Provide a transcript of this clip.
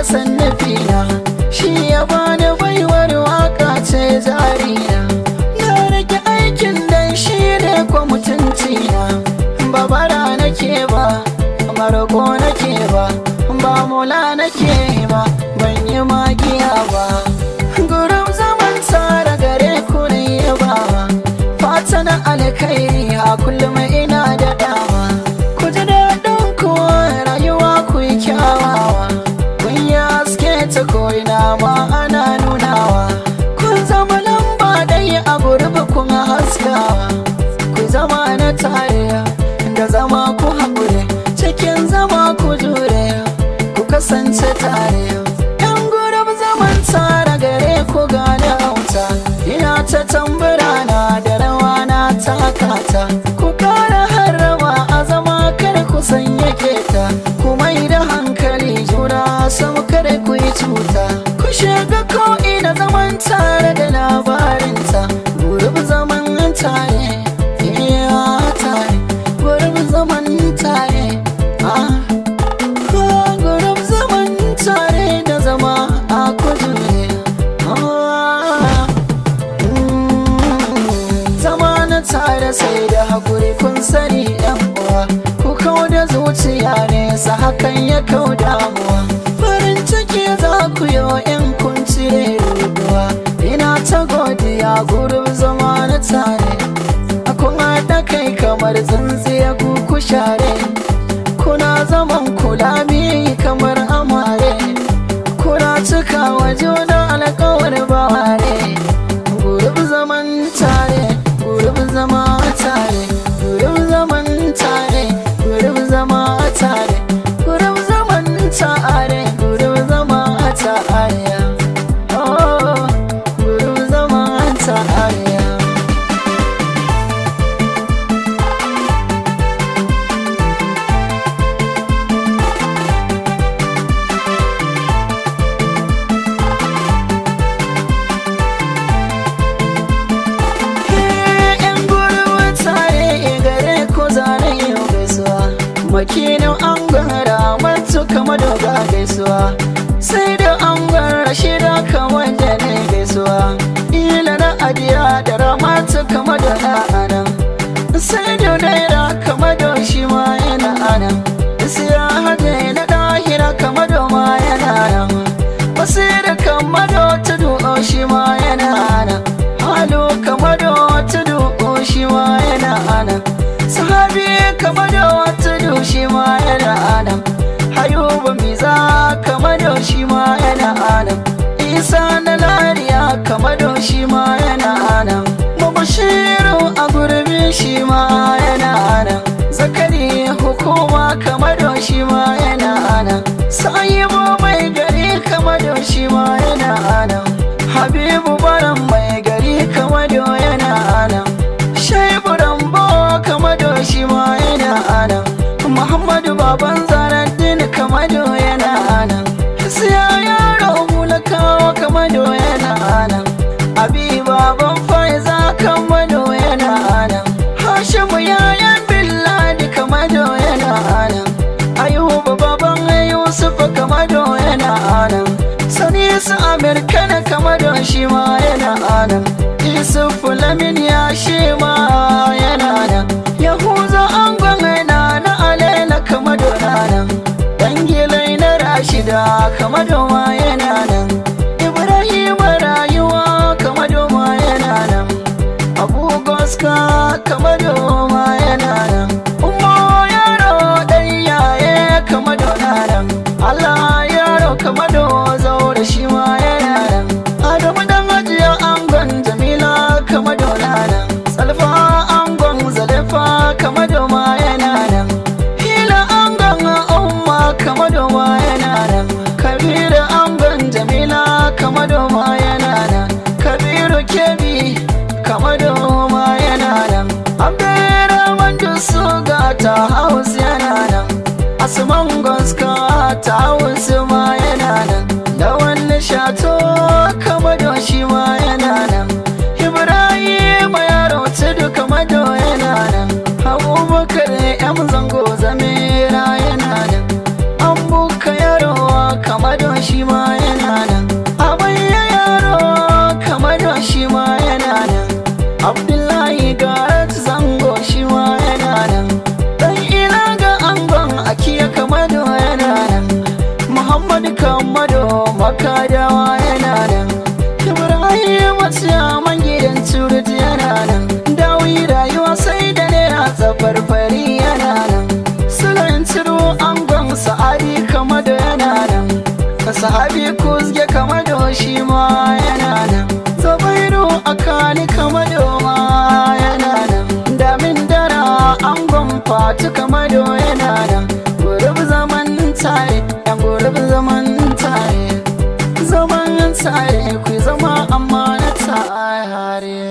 ya san nufina, shi ya bani baiwar waka ce jarina. Na rage aikin dan shi ne kwa mutuncina, ba bara nake ba, maroko nake ba, ba mola nake ba, ban yi magiya ba. Gurin zaman tare gare ku ne ba, fata na alkhairi a kullum ina da dama. Ku ji daɗin ku rayuwa ku yi kyawawa, kun yi haske ta ko'ina ma ana nunawa. Kun zama lamba ɗaya a gurbi kun haskawa, ku zama na tare da zama ku haƙuri, cikin zama ku jure ku kasance tare. Yan gurab zaman tare gare ku gane hauta, ina ta tambura na da rawa na takata. Ku ƙara harrama a zama kar ku sanya keta, ku mai da hankali juna sam kar ku yi cuta. Ku shiga ko'ina zaman tare da labarinta, gurab zaman tare tare, gurab zaman tare gurab zaman tare da zama a kujure. Zama na tare sai da haƙuri kun sani yan uwa, ku kau da zuciya nesa hakan ya kau damuwa. Farin ciki za ku yi in kun cire ruduwa, ina ta godiya gurin zama na tare. Kun haɗa kai kamar tsintsiya ku share, kuna zaman kulami kamar amare, kuna cika wa juna alƙawar bare. Gurin zaman tare, gurin zama tare, gurin zaman tare, gurin zama tare, gurin zaman tare, gurin zama tare. Oh, gurin zama tare. Makinin an gara matu kama doga gaisuwa, sai da an gara shida kama da na gaisuwa. Ila na adiya da ramatu kama da na anan, sai da naira kama da shi ma yana anan. Siya hajji na ɗahira kama da ma yana nan, basira kama da tudu shi ma yana anan. Halu kama da tudu shi ma yana anan. Sahabi kama da wata shi ma yana anan. Hayuba miza kama da shi ma yana anan. Isa na lariya kama da shi ma yana anan. Mabashiru a gurbi shi ma yana anan. Zakari hukuma kama da shi ma yana anan. Sa'ibu mai gari kama da shi ma yana anan. Habibu baran mai gari kama da yana anan. Shaibu rambo kama da shi ma yana anan. Muhammadu baban Zaraddin kamado yana anan. Siya yaro mulakawa kamado yana anan. Abi baban Faiza kamado yana anan. Hashimu yayan Billadi kamado yana anan. Ayuba baban Yusuf kamado yana anan. Sanisu Amerikana kamado shi ma yana anan. Yusuf Lamin ya shi ma yana anan. Yahuza angon na alela kamado nan. Dangilai na Rashida kamado ma yana nan. Ibrahim rayuwa kamado ma yana nan. Abu Goska kamado ma yana nan. Umma yaro ɗan yaye kamado nan. Allah yaro kamado zaure shi ma yana nan. Adamu dan ajiya angon Jamila kamado nan. Salfa angon Zalefa kamado ma yana nan. Hila angon umma kamado ma yana nan. Kabiru angon Jamila kamado ma yana nan. Kabiru kebi kamado ma yana nan. fatu kamar yana nan. Gurub zaman tare, yan gurub zaman tare. Zaman tare ku zama amma na tare.